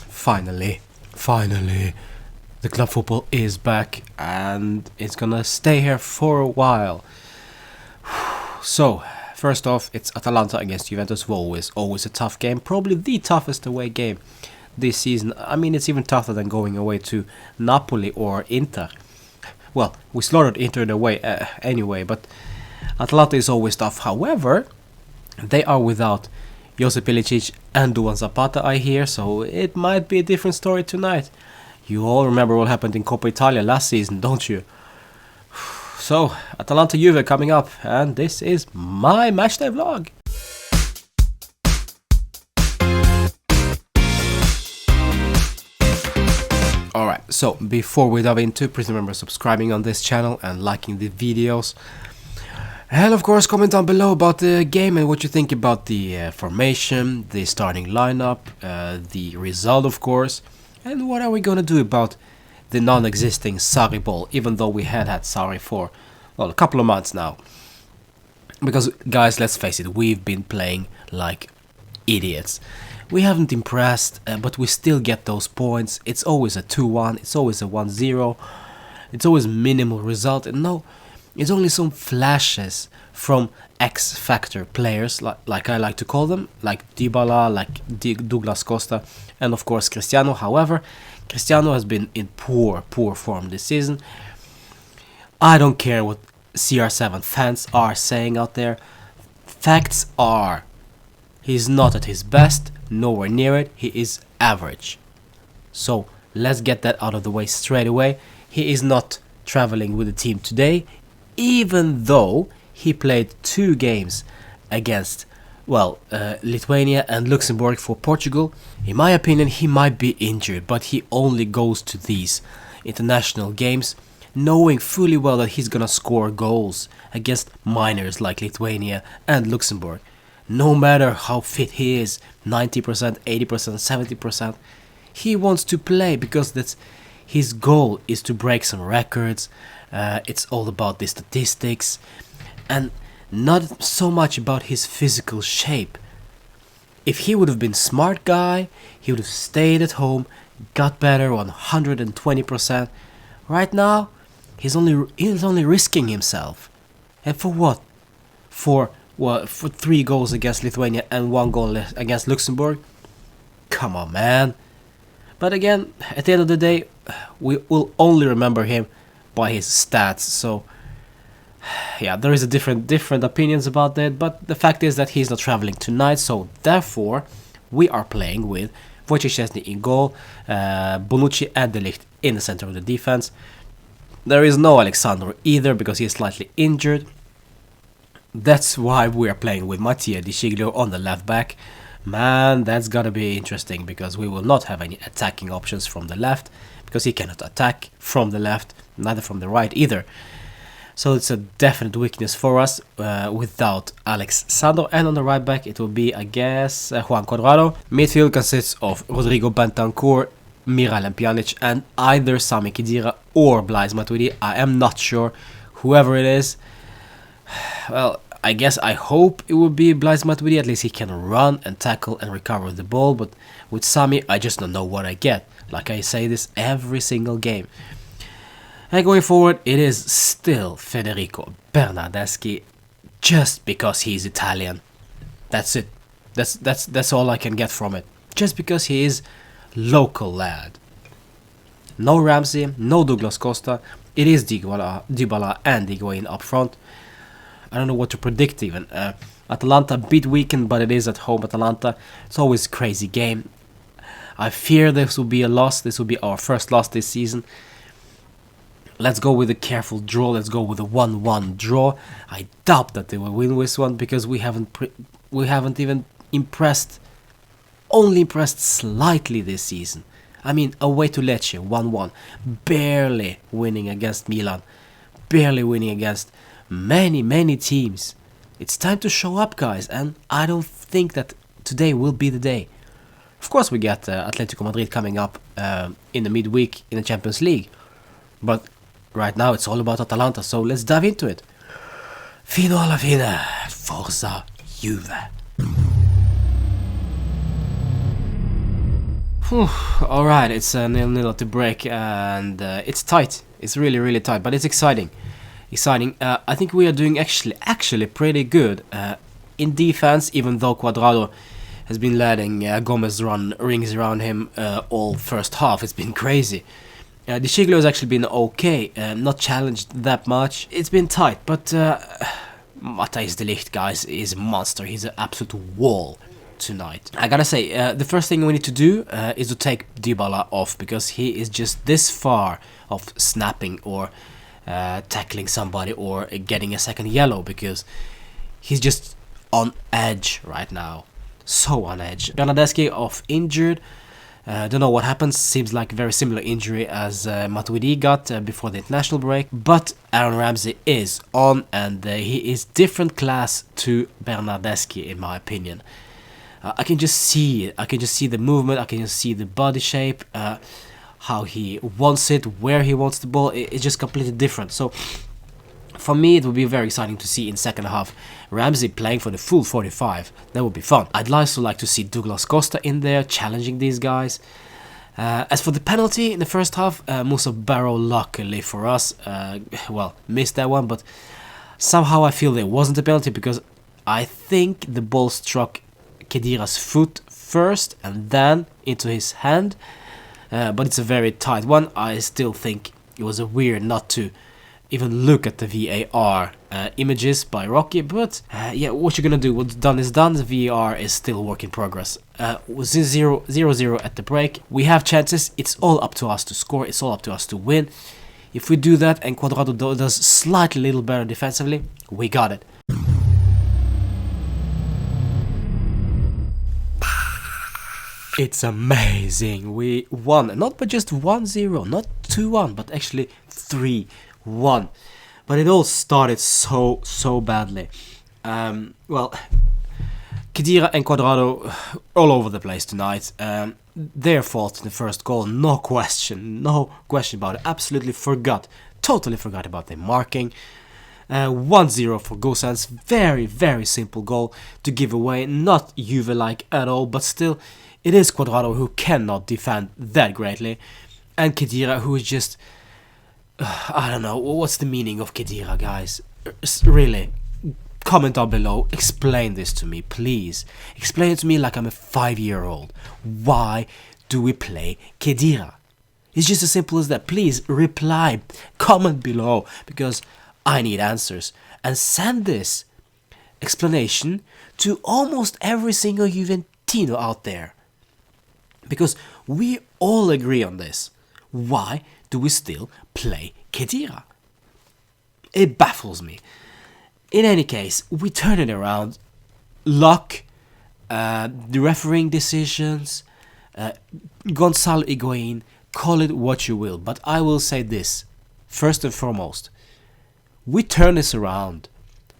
Finally, the club football is back and it's gonna stay here for a while. So, first off, it's Atalanta against Juventus. Always a tough game, probably the toughest away game this season. I mean, it's even tougher than going away to Napoli or Inter. Well, we slaughtered Inter in a way anyway, but Atalanta is always tough. However, they are without Josip Ilicic and Duan Zapata, I hear, so it might be a different story tonight. You all remember what happened in Coppa Italia last season, don't you? So, Atalanta Juve coming up, and this is my Matchday vlog. Alright, so before we dive into, please remember subscribing on this channel and liking the videos. And of course, comment down below about the game and what you think about the formation, the starting lineup, the result of course, and what are we gonna do about the non-existing Sarri ball, even though we had Sarri for, well, a couple of months now. Because guys, let's face it, we've been playing like idiots. We haven't impressed, but we still get those points. It's always a 2-1, it's always a 1-0, it's always minimal result, and no, it's only some flashes from X-Factor players, like I like to call them, like Dybala, like Douglas Costa, and of course Cristiano. However, Cristiano has been in poor form this season. I don't care what CR7 fans are saying out there. Facts are, he's not at his best, nowhere near it, he is average. So let's get that out of the way straight away. He is not traveling with the team today, even though he played 2 games against, well, Lithuania and Luxembourg for Portugal. In my opinion, he might be injured, but he only goes to these international games knowing fully well that he's gonna score goals against minors like Lithuania and Luxembourg. No matter how fit he is, 90%, 80%, 70%, he wants to play because that's his goal, is to break some records. It's all about the statistics and not so much about his physical shape. If he would have been smart guy, he would have stayed at home, got better 120%. Right now, he's only risking himself. And for what? For 3 goals against Lithuania and 1 goal against Luxembourg? Come on, man. But again, at the end of the day, we will only remember him by his stats. So yeah, there is a different opinions about that, but the fact is that he's not traveling tonight, so therefore we are playing with Wojciech Szczesny in goal, Bonucci and De Ligt in the center of the defense. There is no Alexandro either because he is slightly injured. That's why we are playing with Mattia Di Sciglio on the left back. Man, that's gotta be interesting because we will not have any attacking options from the left, because he cannot attack from the left, neither from the right either. So it's a definite weakness for us without Alex Sandro. And on the right back it will be, I guess, Juan Cuadrado. Midfield consists of Rodrigo Bentancur, Miralem Pjanic, and either Sami Khedira or Blaise Matuidi. I am not sure. Whoever it is, well, I hope it will be Blaise Matuidi. At least he can run and tackle and recover the ball. But with Sami, I just don't know what I get. Like I say this every single game. And going forward, it is still Federico Bernardeschi, just because he's Italian. That's it. That's all I can get from it. Just because he is local lad. No Ramsey, no Douglas Costa. It is Dybala and Higuain up front. I don't know what to predict even. Atalanta beat weekend, but it is at home Atalanta. It's always a crazy game. I fear this will be a loss. This will be our first loss this season. Let's go with a careful draw. Let's go with a 1-1 draw. I doubt that they will win this one because we haven't even impressed. Only impressed slightly this season. I mean, away to Lecce, 1-1. Barely winning against Milan. Barely winning against many teams. It's time to show up, guys, and I don't think that today will be the day. Of course, we got Atletico Madrid coming up in the midweek in the Champions League, but right now it's all about Atalanta, so let's dive into it. Fino alla fine, Forza Juve. Alright, it's a 0-0 at the break, and it's tight. It's really tight, but it's exciting. I think we are doing actually pretty good in defense, even though Cuadrado has been letting Gomez run rings around him all first half. It's been crazy. De Sciglio has actually been okay, not challenged that much. It's been tight, but Matthijs de Ligt, guys, is a monster. He's an absolute wall tonight. I gotta say, the first thing we need to do is to take Dybala off, because he is just this far of snapping or tackling somebody or getting a second yellow, because he's just on edge right now. So on edge. Bernardeschi off injured. Don't know what happens. Seems like a very similar injury as Matuidi got before the international break. But Aaron Ramsey is on, and he is different class to Bernardeschi in my opinion. I can just see it. I can just see the movement. I can just see the body shape, how he wants it, where he wants the ball. It's just completely different. So for me, it would be very exciting to see in second half Ramsey playing for the full 45. That would be fun. I'd also like to see Douglas Costa in there challenging these guys. As for the penalty in the first half, Musa Barrow, luckily for us, well, missed that one, but somehow I feel there wasn't a penalty, because I think the ball struck Khedira's foot first and then into his hand, but it's a very tight one. I still think it was weird not to even look at the VAR images by Rocky, but yeah, what you're gonna do, what's done is done. The VAR is still a work in progress. Was 0-0 at the break. We have chances. It's all up to us to score. It's all up to us to win. If we do that and Cuadrado does slightly little better defensively, we got it. It's amazing. We won, not but just 1-0, not 2-1, but actually 3-1. But it all started so badly. Well, Khedira and Cuadrado all over the place tonight. Their fault in the first goal, no question about it. Absolutely totally forgot about their marking. 1-0 for Gosens. Very simple goal to give away. Not Juve-like at all, but still, it is Cuadrado who cannot defend that greatly, and Khedira who is just, I don't know, what's the meaning of Khedira, guys? Really, comment down below, explain this to me, please. Explain it to me like I'm a 5-year-old. Why do we play Khedira? It's just as simple as that. Please reply, comment below, because I need answers. And send this explanation to almost every single Juventino out there, because we all agree on this. Why do we still play Khedira? It baffles me. In any case, we turn it around. Luck, the refereeing decisions, Gonzalo Higuain, call it what you will, but I will say this, first and foremost. We turn this around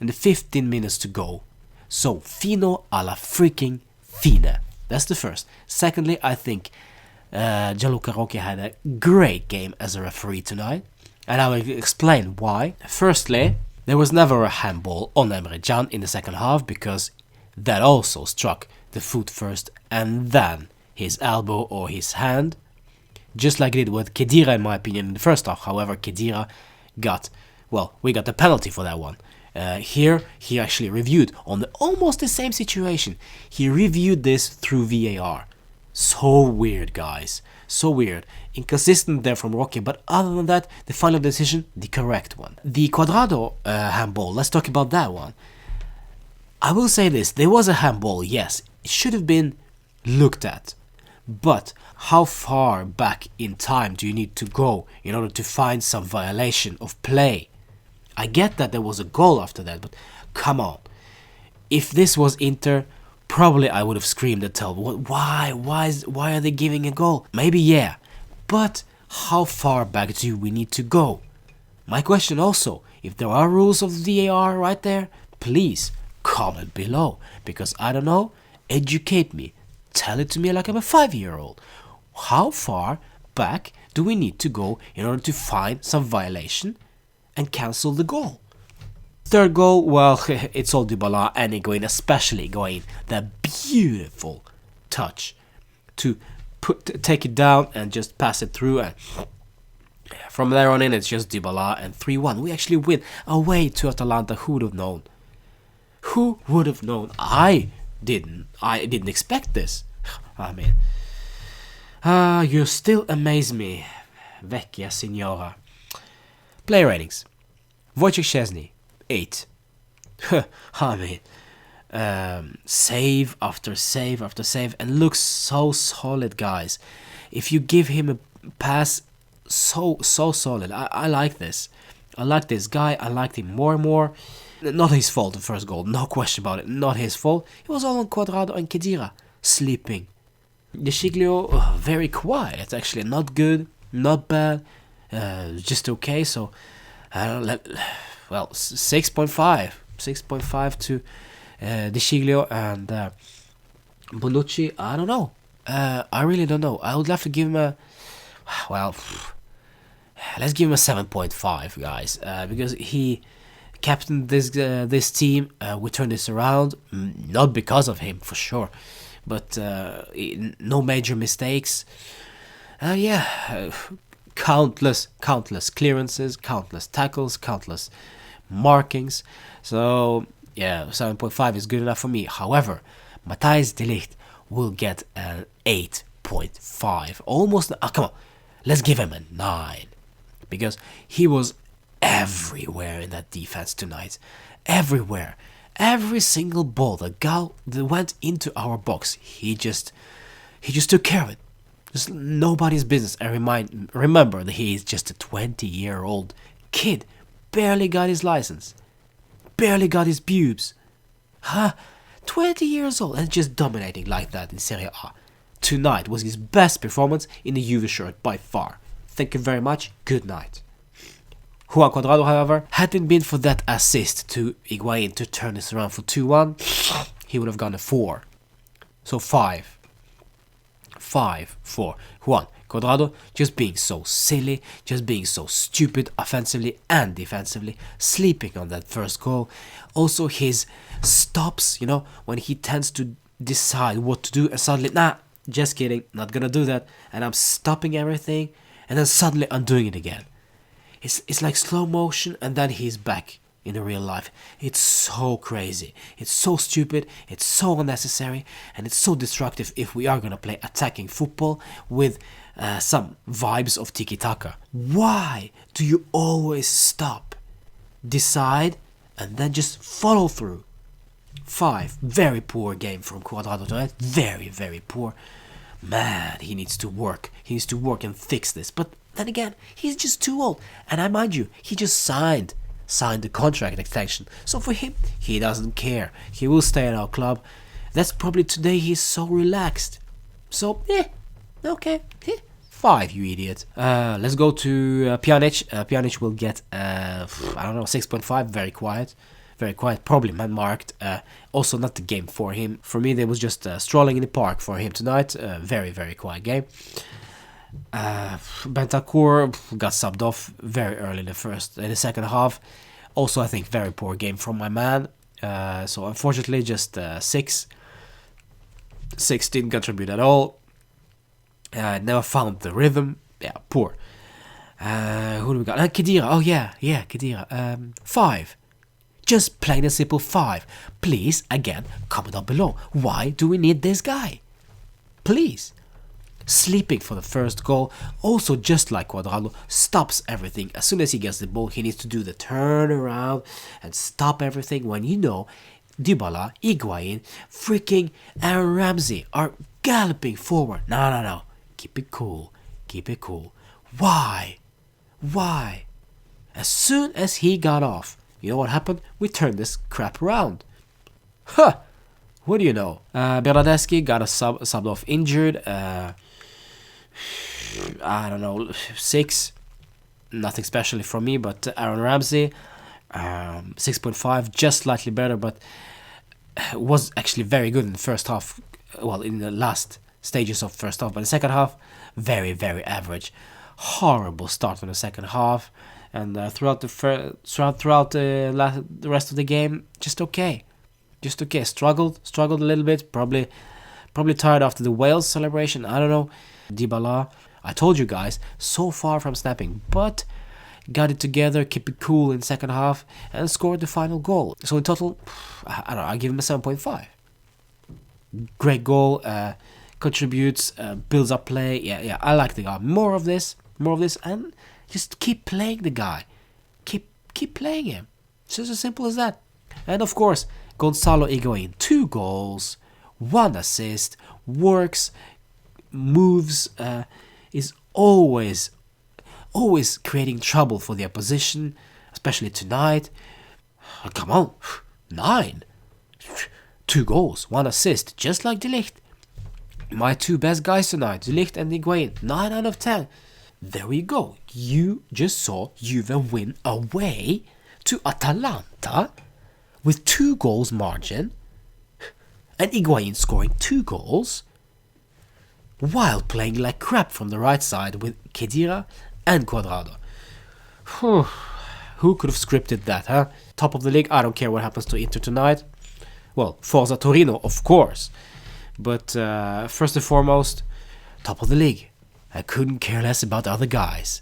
in the 15 minutes to go. So, fino alla freaking fine. That's the first. Secondly, I think Gianluca Rocchi had a great game as a referee tonight, and I will explain why. Firstly, there was never a handball on Emre Can in the second half, because that also struck the foot first and then his elbow or his hand, just like it did with Khedira in my opinion in the first half. However, Khedira got, well, we got the penalty for that one. Here, he actually reviewed on almost the same situation. He reviewed this through VAR. So weird, guys. So weird. Inconsistent there from Rocky, but other than that, the final decision, the correct one. The Cuadrado handball, let's talk about that one. I will say this, there was a handball, yes. It should have been looked at. But how far back in time do you need to go in order to find some violation of play? I get that there was a goal after that, but come on. If this was Inter, probably I would have screamed and told, why are they giving a goal? Maybe yeah, but how far back do we need to go? My question also, if there are rules of VAR right there, please comment below, because I don't know, educate me. Tell it to me like I'm a 5-year-old. How far back do we need to go in order to find some violation and cancel the goal? Third goal, well, it's all Dybala and Higuain, especially Higuain. That beautiful touch to take it down and just pass it through, and from there on in it's just Dybala, and 3-1. We actually win away to Atalanta. Who would have known? Who would have known? I didn't expect this. I mean, you still amaze me, Vecchia Signora. Player ratings. Wojciech Szczesny, 8. I mean, save after save after save, and looks so solid, guys. If you give him a pass, so solid. I like this. I like this guy. I liked him more and more. Not his fault, the first goal, no question about it. Not his fault. It was all on Cuadrado and Khedira sleeping. De Sciglio, very quiet, actually. Not good, not bad, just okay. So, well, 6.5. 6.5 to De Sciglio, and Bonucci, I don't know. I really don't know. I would love to give him a, well, let's give him a 7.5, guys, because he captained this team. We turned this around, not because of him, for sure, but no major mistakes. Yeah, countless clearances, countless tackles, countless markings. So yeah, 7.5 is good enough for me. However, Matthijs de Ligt will get an 8.5. Almost, come on, let's give him a 9, because he was everywhere in that defense tonight. Everywhere. Every single ball that went into our box, he just took care of it. Just nobody's business. And remember that he is just a 20-year-old kid. Barely got his license. Barely got his pubes. 20 years old and just dominating like that in Serie A. Tonight was his best performance in the Juve shirt by far. Thank you very much. Good night. Juan Cuadrado, however, hadn't been for that assist to Higuain to turn this around for 2-1, he would have gone a 4. So 5. 5 for Juan Cuadrado, just being so silly, just being so stupid offensively and defensively, sleeping on that first goal. Also his stops, you know, when he tends to decide what to do and suddenly, nah, just kidding, not gonna do that, and I'm stopping everything, and then suddenly I'm doing it again. It's like slow motion, and then he's back in the real life. It's so crazy. It's so stupid. It's so unnecessary, and it's so destructive if we are gonna play attacking football with some vibes of tiki-taka. Why do you always stop, decide, and then just follow through? 5. Very poor game from Cuadrado tonight. Very, very poor. Man, he needs to work. He needs to work and fix this. But then again, he's just too old. And I mind you, he just signed the contract extension. So for him, he doesn't care. He will stay at our club. That's probably today he's so relaxed. So, okay. 5, you idiot. Let's go to Pjanic. Pjanic will get, I don't know, 6.5. Very quiet. Very quiet. Probably man-marked. Also not the game for him. For me, there was just strolling in the park for him tonight. Very, very quiet game. Bentancur got subbed off very early in the second half. Also, I think very poor game from my man. So unfortunately, just 6. 6 didn't contribute at all. Never found the rhythm. Yeah, poor. Who do we got? Khedira. Oh yeah, Khedira. 5. Just plain and simple 5. Please, again, comment down below. Why do we need this guy? Please. Sleeping for the first goal. Also, just like Cuadrado, stops everything. As soon as he gets the ball, he needs to do the turnaround and stop everything when you know Dybala, Higuain, freaking Aaron Ramsey are galloping forward. No. Keep it cool. Keep it cool. Why? As soon as he got off, you know what happened? We turned this crap around. What do you know? Bernardeschi got a subbed off injured. I don't know, 6. Nothing specially from me, but Aaron Ramsey, 6.5, just slightly better, but was actually very good in the first half. Well, in the last stages of first half, but the second half, very, very average. Horrible start on the second half, and throughout the rest of the game, just okay. Struggled a little bit. Probably Probably tired after the Wales celebration, I don't know. Dybala, I told you guys, so far from snapping, but got it together, keep it cool in second half, and scored the final goal. So in total, I don't know, I give him a 7.5. Great goal, contributes, builds up play. Yeah, I like the guy. More of this, and just keep playing the guy. Keep playing him. It's just as simple as that. And of course, Gonzalo Higuain, 2 goals, 1 assist, works, moves, is always creating trouble for the opposition, especially tonight. Come on, 9. 2 goals, 1 assist, just like De Ligt. My 2 best guys tonight, De Ligt and Higuain, 9 out of 10. There we go. You just saw Juve win away to Atalanta with 2 goals margin, and Higuain scoring 2 goals while playing like crap from the right side with Khedira and Cuadrado. Who could have scripted that, huh? Top of the league, I don't care what happens to Inter tonight. Well, Forza Torino, of course. But first and foremost, top of the league. I couldn't care less about the other guys.